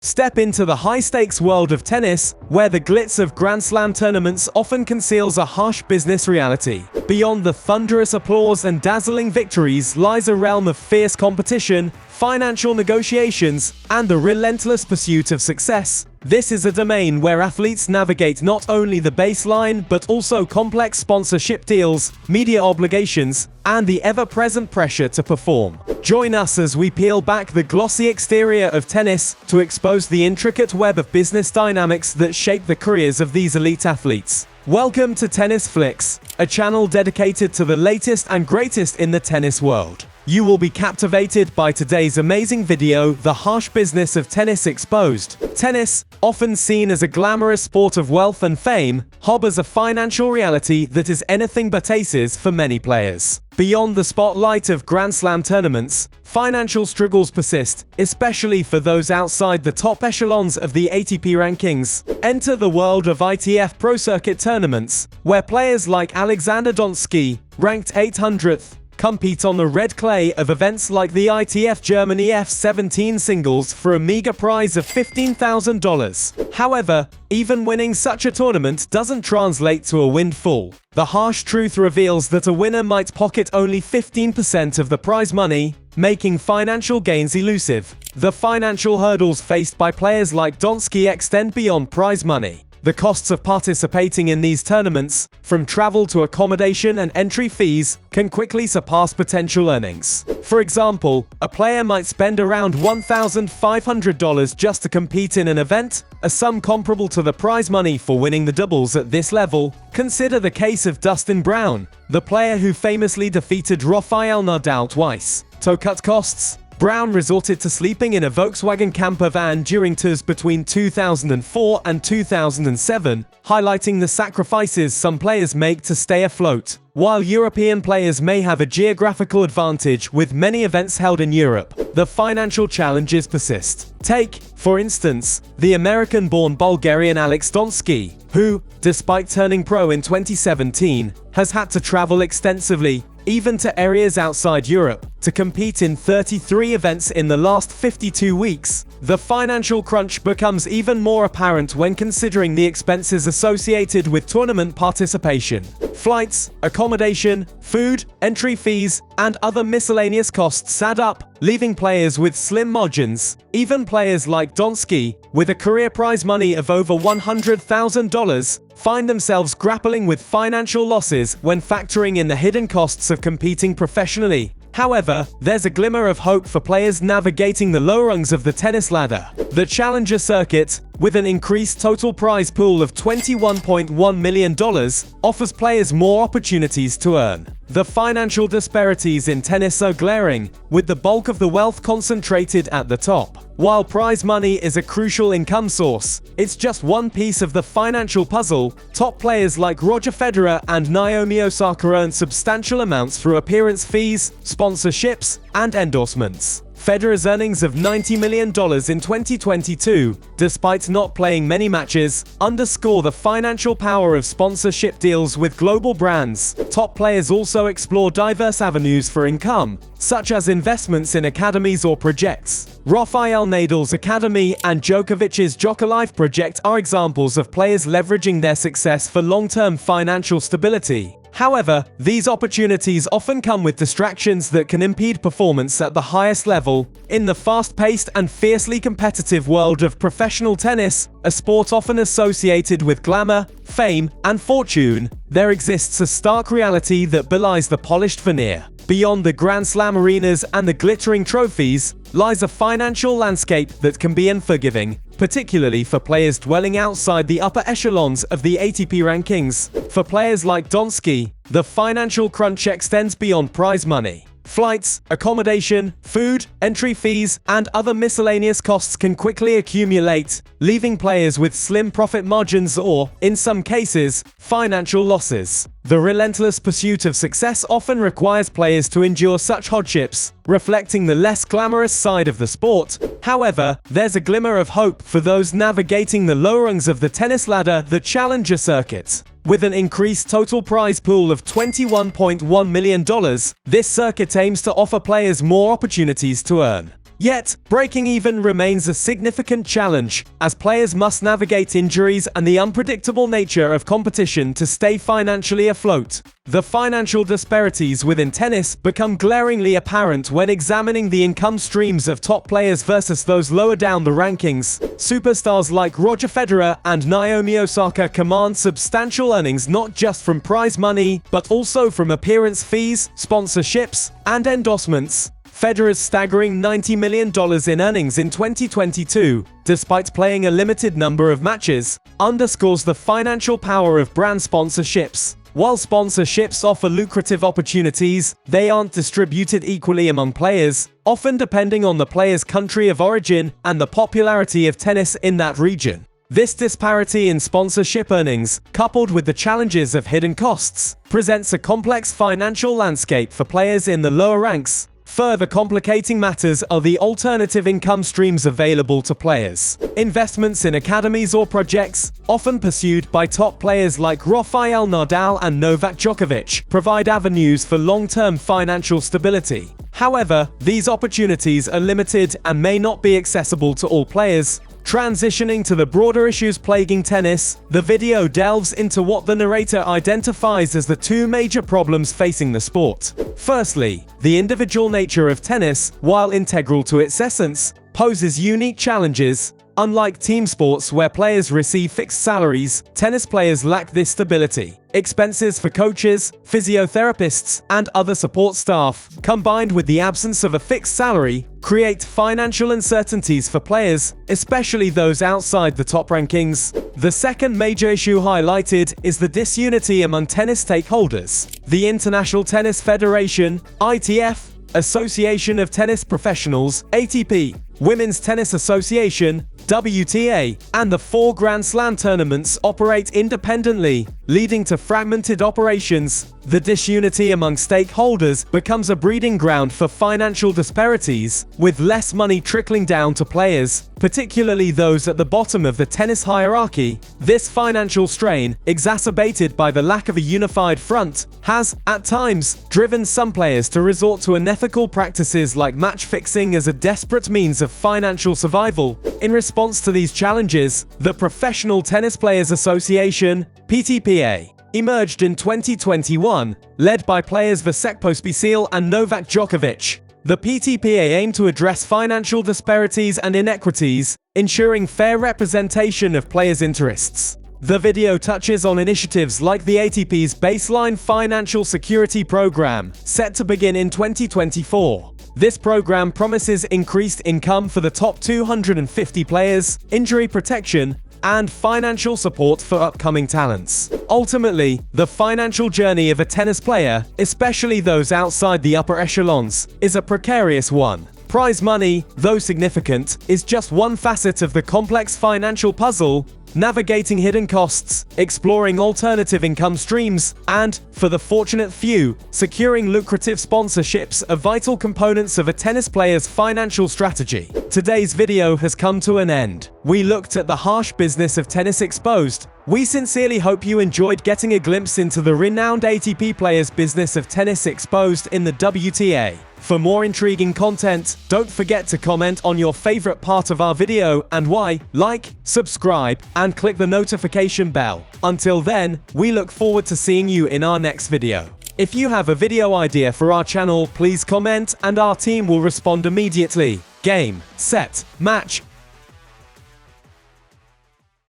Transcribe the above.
Step into the high-stakes world of tennis, where the glitz of Grand Slam tournaments often conceals a harsh business reality. Beyond the thunderous applause and dazzling victories lies a realm of fierce competition, financial negotiations, and the relentless pursuit of success. This is a domain where athletes navigate not only the baseline but also complex sponsorship deals, media obligations, and the ever-present pressure to perform. Join us as we peel back the glossy exterior of tennis to expose the intricate web of business dynamics that shape the careers of these elite athletes. Welcome to Tennis FLIX, a channel dedicated to the latest and greatest in the tennis world. You will be captivated by today's amazing video, The Harsh Business of Tennis Exposed. Tennis, often seen as a glamorous sport of wealth and fame, harbors a financial reality that is anything but aces for many players. Beyond the spotlight of Grand Slam tournaments, financial struggles persist, especially for those outside the top echelons of the ATP rankings. Enter the world of ITF Pro Circuit tournaments, where players like Alexander Donsky, ranked 800th, compete on the red clay of events like the ITF Germany F17 singles for a meager prize of $15,000. However, even winning such a tournament doesn't translate to a windfall. The harsh truth reveals that a winner might pocket only 15% of the prize money, making financial gains elusive. The financial hurdles faced by players like Donsky extend beyond prize money. The costs of participating in these tournaments, from travel to accommodation and entry fees, can quickly surpass potential earnings. For example, a player might spend around $1,500 just to compete in an event, a sum comparable to the prize money for winning the doubles at this level. Consider the case of Dustin Brown, the player who famously defeated Rafael Nadal twice. To cut costs, Brown resorted to sleeping in a Volkswagen camper van during tours between 2004 and 2007, highlighting the sacrifices some players make to stay afloat. While European players may have a geographical advantage with many events held in Europe, the financial challenges persist. Take, for instance, the American-born Bulgarian Alex Donsky, who, despite turning pro in 2017, has had to travel extensively, even to areas outside Europe, to compete in 33 events in the last 52 weeks. The financial crunch becomes even more apparent when considering the expenses associated with tournament participation. Flights, accommodation, food, entry fees, and other miscellaneous costs add up, leaving players with slim margins. Even players like Donsky, with a career prize money of over $100,000, find themselves grappling with financial losses when factoring in the hidden costs of competing professionally. However, there's a glimmer of hope for players navigating the low rungs of the tennis ladder. The Challenger Circuit, with an increased total prize pool of $21.1 million, offers players more opportunities to earn. The financial disparities in tennis are glaring, with the bulk of the wealth concentrated at the top. While prize money is a crucial income source, it's just one piece of the financial puzzle. Top players like Roger Federer and Naomi Osaka earn substantial amounts through appearance fees, sponsorships, and endorsements. Federer's earnings of $90 million in 2022, despite not playing many matches, underscore the financial power of sponsorship deals with global brands. Top players also explore diverse avenues for income, such as investments in academies or projects. Rafael Nadal's academy and Djokovic's Jokalife project are examples of players leveraging their success for long-term financial stability. However, these opportunities often come with distractions that can impede performance at the highest level. In the fast-paced and fiercely competitive world of professional tennis, a sport often associated with glamour, fame, and fortune, there exists a stark reality that belies the polished veneer. Beyond the Grand Slam arenas and the glittering trophies lies a financial landscape that can be unforgiving, particularly for players dwelling outside the upper echelons of the ATP rankings. For players like Donsky, the financial crunch extends beyond prize money. Flights, accommodation, food, entry fees, and other miscellaneous costs can quickly accumulate, leaving players with slim profit margins or, in some cases, financial losses. The relentless pursuit of success often requires players to endure such hardships, reflecting the less glamorous side of the sport. However, there's a glimmer of hope for those navigating the low rungs of the tennis ladder, the Challenger Circuit. With an increased total prize pool of $21.1 million, this circuit aims to offer players more opportunities to earn. Yet, breaking even remains a significant challenge, as players must navigate injuries and the unpredictable nature of competition to stay financially afloat. The financial disparities within tennis become glaringly apparent when examining the income streams of top players versus those lower down the rankings. Superstars like Roger Federer and Naomi Osaka command substantial earnings not just from prize money, but also from appearance fees, sponsorships, and endorsements. Federer's staggering $90 million in earnings in 2022, despite playing a limited number of matches, underscores the financial power of brand sponsorships. While sponsorships offer lucrative opportunities, they aren't distributed equally among players, often depending on the player's country of origin and the popularity of tennis in that region. This disparity in sponsorship earnings, coupled with the challenges of hidden costs, presents a complex financial landscape for players in the lower ranks. Further complicating matters are the alternative income streams available to players. Investments in academies or projects, often pursued by top players like Rafael Nadal and Novak Djokovic, provide avenues for long-term financial stability. However, these opportunities are limited and may not be accessible to all players. Transitioning to the broader issues plaguing tennis, the video delves into what the narrator identifies as the two major problems facing the sport. Firstly, the individual nature of tennis, while integral to its essence, poses unique challenges. Unlike team sports where players receive fixed salaries, tennis players lack this stability. Expenses for coaches, physiotherapists, and other support staff, combined with the absence of a fixed salary, create financial uncertainties for players, especially those outside the top rankings. The second major issue highlighted is the disunity among tennis stakeholders. The International Tennis Federation, ITF, Association of Tennis Professionals, ATP, Women's Tennis Association, WTA, and the 4 Grand Slam tournaments operate independently, leading to fragmented operations. The disunity among stakeholders becomes a breeding ground for financial disparities, with less money trickling down to players, particularly those at the bottom of the tennis hierarchy. This financial strain, exacerbated by the lack of a unified front, has, at times, driven some players to resort to unethical practices like match fixing as a desperate means of financial survival. In response to these challenges, the Professional Tennis Players Association, PTPA, emerged in 2021, led by players Vasek Pospisil and Novak Djokovic. The PTPA aimed to address financial disparities and inequities, ensuring fair representation of players' interests. The video touches on initiatives like the ATP's Baseline Financial Security Program, set to begin in 2024. This program promises increased income for the top 250 players, injury protection, and financial support for upcoming talents. Ultimately, the financial journey of a tennis player, especially those outside the upper echelons, is a precarious one. Prize money, though significant, is just one facet of the complex financial puzzle. Navigating hidden costs, exploring alternative income streams, and, for the fortunate few, securing lucrative sponsorships are vital components of a tennis player's financial strategy. Today's video has come to an end. We looked at the harsh business of tennis exposed. We sincerely hope you enjoyed getting a glimpse into the renowned ATP player's business of tennis exposed in the WTA. For more intriguing content, don't forget to comment on your favorite part of our video and why, like, subscribe, and click the notification bell. Until then, we look forward to seeing you in our next video. If you have a video idea for our channel, please comment and our team will respond immediately. Game, set, match.